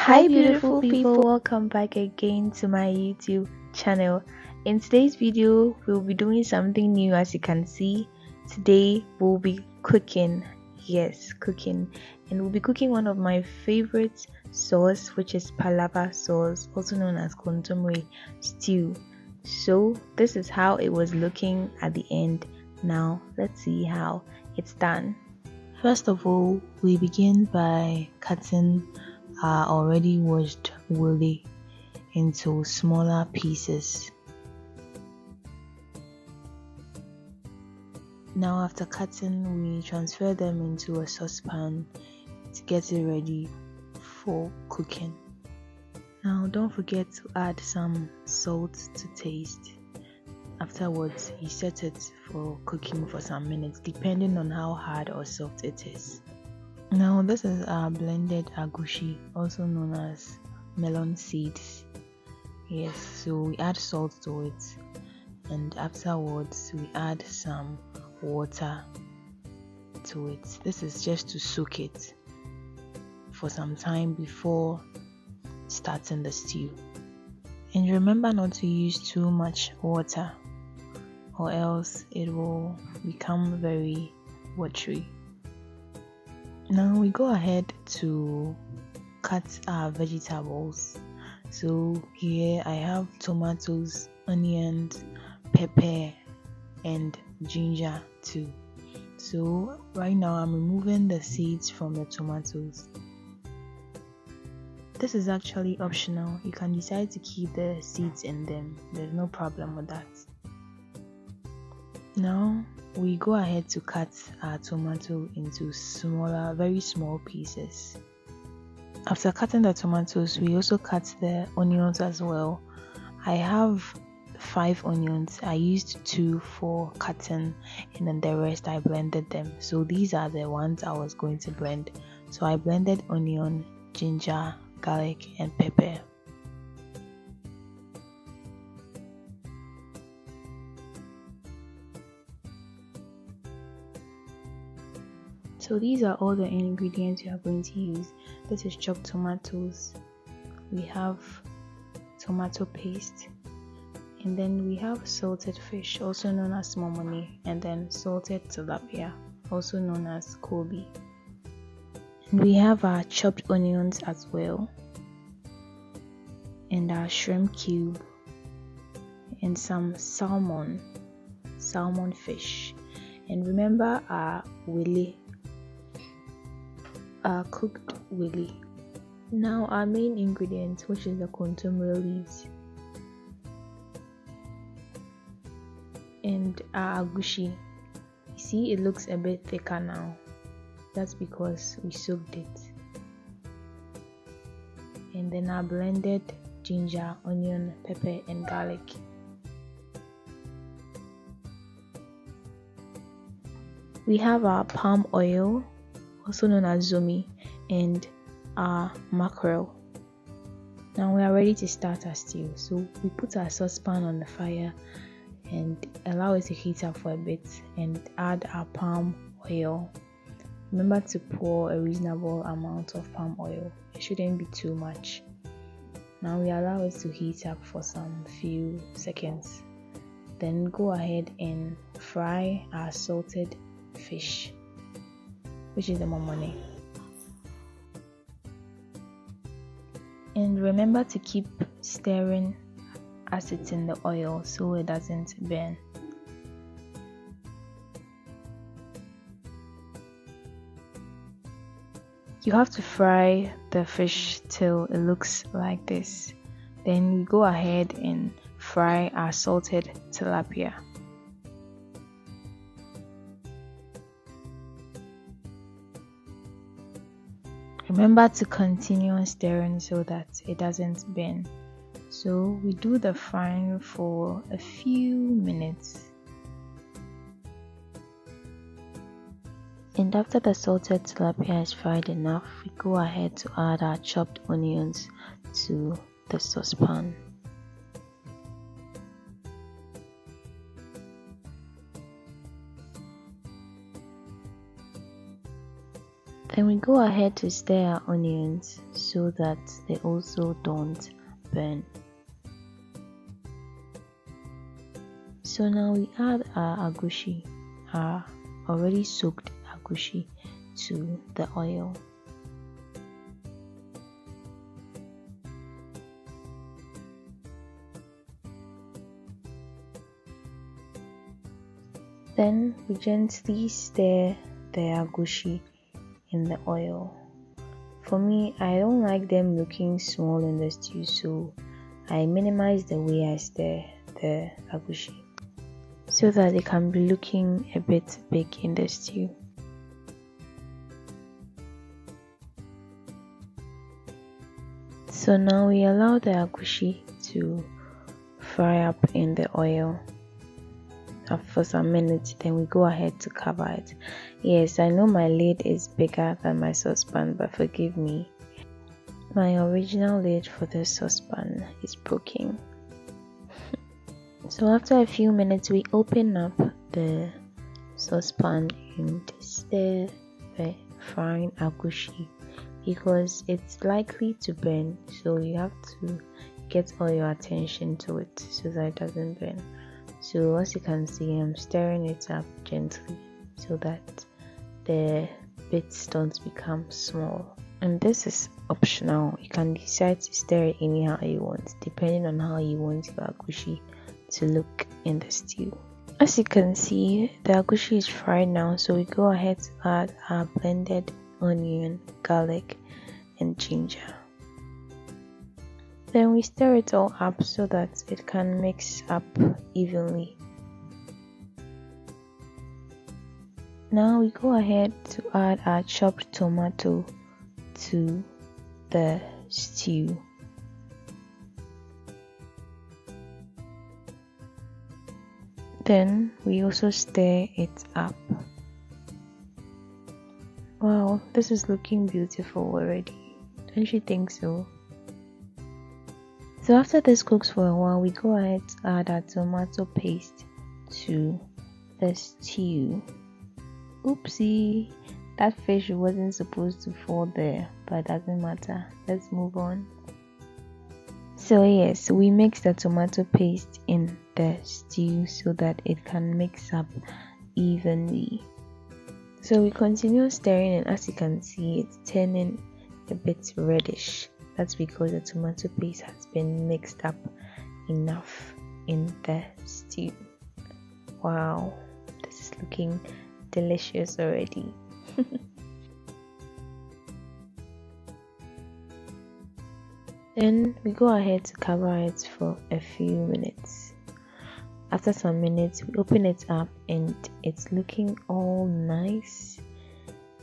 Hi beautiful people, welcome back again to my YouTube channel. In today's video, we'll be doing something new. As you can see, today we'll be cooking. Yes, cooking. And we'll be cooking one of my favorite sauce, which is Palava sauce, also known as Kontomire stew. So this is how it was looking at the end. Now let's see how it's done. First of all, we begin by cutting our already washed woolly into smaller pieces. Now after cutting, we transfer them into a saucepan to get it ready for cooking. Now don't forget to add some salt to taste. Afterwards, you set it for cooking for some minutes depending on how hard or soft it is. Now this is our blended Egusi, also known as melon seeds. Yes, so we add salt to it, and afterwards we add some water to it. This is just to soak it for some time before starting the stew. And remember not to use too much water, or else it will become very watery. Now we go ahead to cut our vegetables. So here I have tomatoes, onions, pepper and ginger too. So right now I'm removing the seeds from the tomatoes. This is actually optional. You can decide to keep the seeds in them. There's no problem with that. Now we go ahead to cut our tomato into smaller, very small pieces. After cutting the tomatoes, we also cut the onions as well. I have 5 onions. I used 2 for cutting and then the rest I blended them. So these are the ones I was going to blend. So I blended onion, ginger, garlic and pepper. So these are all the ingredients you are going to use. This is chopped tomatoes, we have tomato paste, and then we have salted fish, also known as smallyoutuber, and then salted tilapia, also known as kobe. And we have our chopped onions as well, and our shrimp cube, and some salmon fish, and remember our willy, our cooked willy. Now our main ingredient, which is the kontomire leaves, and our Egusi. You see, it looks a bit thicker now. That's because we soaked it. And then our blended ginger, onion, pepper and garlic. We have our palm oil, also known as zomi, and our mackerel. Now we are ready to start our stew. So we put our saucepan on the fire and allow it to heat up for a bit and add our palm oil. Remember to pour a reasonable amount of palm oil. It shouldn't be too much. Now we allow it to heat up for some few seconds. Then go ahead and fry our salted fish, which is the momone. And remember to keep stirring as it's in the oil so it doesn't burn. You have to fry the fish till it looks like this. Then we go ahead and fry our salted tilapia. Remember to continue on stirring so that it doesn't burn. So we do the frying for a few minutes. And after the salted tilapia is fried enough, we go ahead to add our chopped onions to the saucepan. Then we go ahead to stir our onions so that they also don't burn. So now we add our egusi, our already soaked egusi, to the oil. Then we gently stir the egusi in the oil. For me, I don't like them looking small in the stew, so I minimize the way I stir the egusi so that it can be looking a bit big in the stew. So now we allow the egusi to fry up in the oil for some minutes, then we go ahead to cover it. Yes, I know my lid is bigger than my saucepan, but forgive me. My original lid for this saucepan is broken. So after a few minutes, we open up the saucepan and stir the frying egusi because it's likely to burn, so you have to get all your attention to it so that it doesn't burn. So as you can see, I'm stirring it up gently so that the bits don't become small. And this is optional. You can decide to stir it anyhow you want, depending on how you want your egusi to look in the stew. As you can see, the egusi is fried now, so we go ahead to add our blended onion, garlic, and ginger. Then we stir it all up so that it can mix up evenly. Now we go ahead to add our chopped tomato to the stew. Then we also stir it up. Wow, this is looking beautiful already. Don't you think so? So after this cooks for a while, we go ahead to add our tomato paste to the stew. Oopsie, that fish wasn't supposed to fall there, but it doesn't matter. Let's move on. So yes, we mix the tomato paste in the stew so that it can mix up evenly. So we continue stirring, and as you can see, it's turning a bit reddish. That's because the tomato paste has been mixed up enough in the stew. Wow, this is looking delicious already. Then we go ahead to cover it for a few minutes. After some minutes, we open it up and it's looking all nice.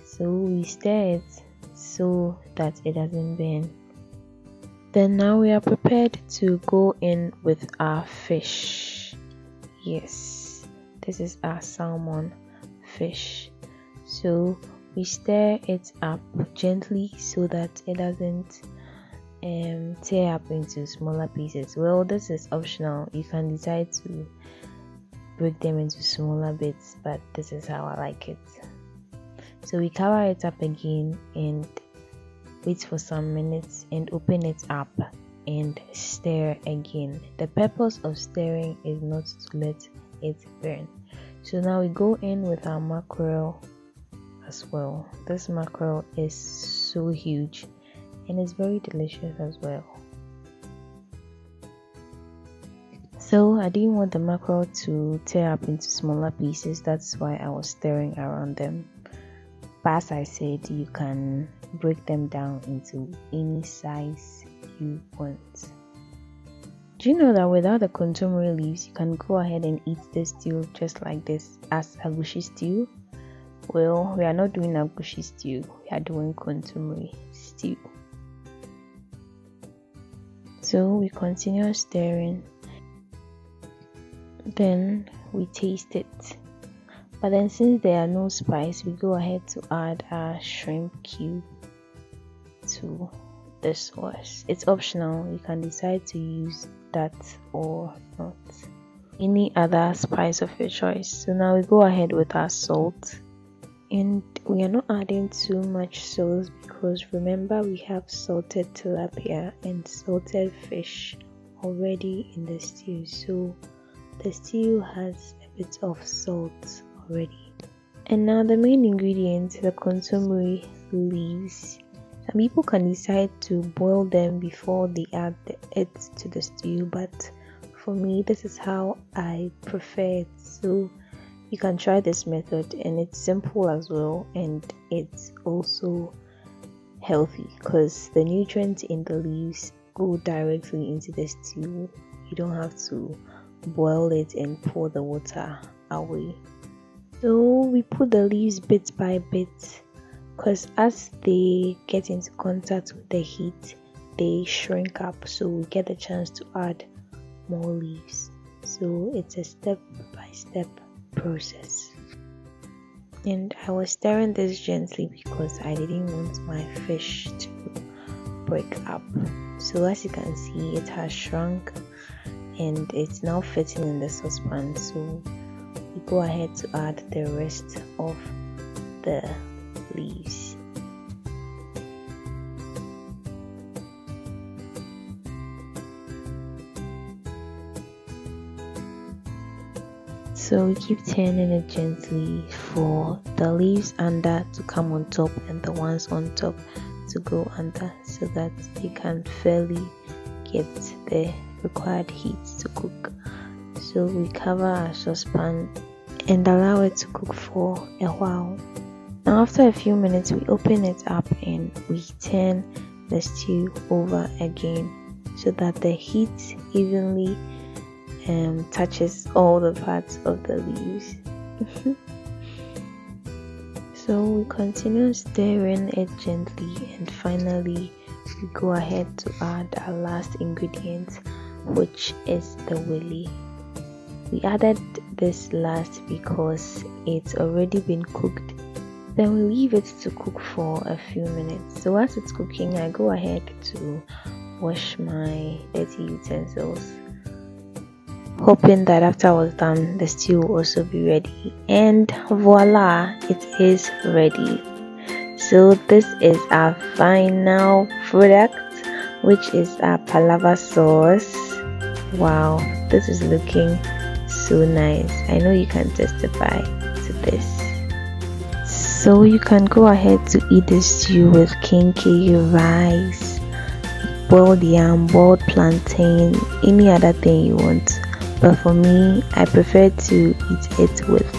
So we stir it so that it doesn't burn. Then now we are prepared to go in with our fish. Yes, this is our salmon fish. So we stir it up gently so that it doesn't tear up into smaller pieces. Well, this is optional. You can decide to break them into smaller bits, but this is how I like it. So we cover it up again and wait for some minutes and open it up and stir again. The purpose of stirring is not to let it burn. So now we go in with our mackerel as well. This mackerel is so huge and it's very delicious as well. So I didn't want the mackerel to tear up into smaller pieces, that's why I was stirring around them. But as I said, you can break them down into any size you want. Do you know that without the kontomire leaves, you can go ahead and eat this stew just like this as egusi stew? Well, we are not doing egusi stew, we are doing kontomire stew. So we continue stirring. Then we taste it. But then since there are no spice, we go ahead to add our shrimp cube to the sauce. It's optional, you can decide to use that or not. Any other spice of your choice. So now we go ahead with our salt And we are not adding too much salt because remember we have salted tilapia and salted fish already in the stew, so the stew has a bit of salt already. And now the main ingredient, the kontomire leaves. Some people can decide to boil them before they add it to the stew, but for me this is how I prefer it. So you can try this method, and it's simple as well, and it's also healthy because the nutrients in the leaves go directly into the stew. You don't have to boil it and pour the water away. So we put the leaves bit by bit because as they get into contact with the heat, they shrink up, so we get the chance to add more leaves. So it's a step by step process. And I was stirring this gently because I didn't want my fish to break up. So as you can see, it has shrunk and it's now fitting in the saucepan. So we go ahead to add the rest of the leaves. So we keep turning it gently for the leaves under to come on top and the ones on top to go under, so that they can fairly get the required heat to cook. So we cover our saucepan and allow it to cook for a while. Now after a few minutes we open it up and we turn the stew over again so that the heat evenly touches all the parts of the leaves. So we continue stirring it gently, and finally we go ahead to add our last ingredient, which is the willy. We added this last because it's already been cooked. Then we leave it to cook for a few minutes. So as it's cooking, I go ahead to wash my dirty utensils, hoping that after I was done, the stew will also be ready. And voila, it is ready. So this is our final product, which is our Palava sauce. Wow, this is looking so nice. I know you can testify to this. So you can go ahead to eat this stew with kinky rice, boiled yam, boiled plantain, any other thing you want. But for me, I prefer to eat it with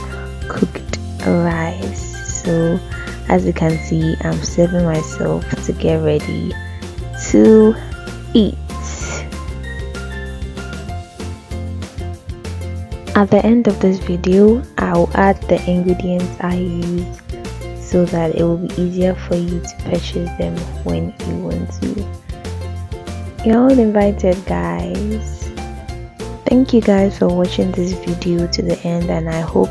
cooked rice. So as you can see, I'm serving myself to get ready to eat. At the end of this video, I will add the ingredients I used so that it will be easier for you to purchase them when you want to. You're all invited, guys. Thank you guys for watching this video to the end, and I hope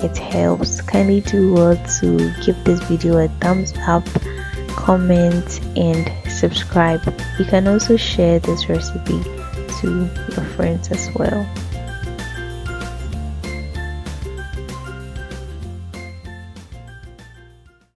it helps. Kindly do well to give this video a thumbs up, comment and subscribe. You can also share this recipe to your friends as well.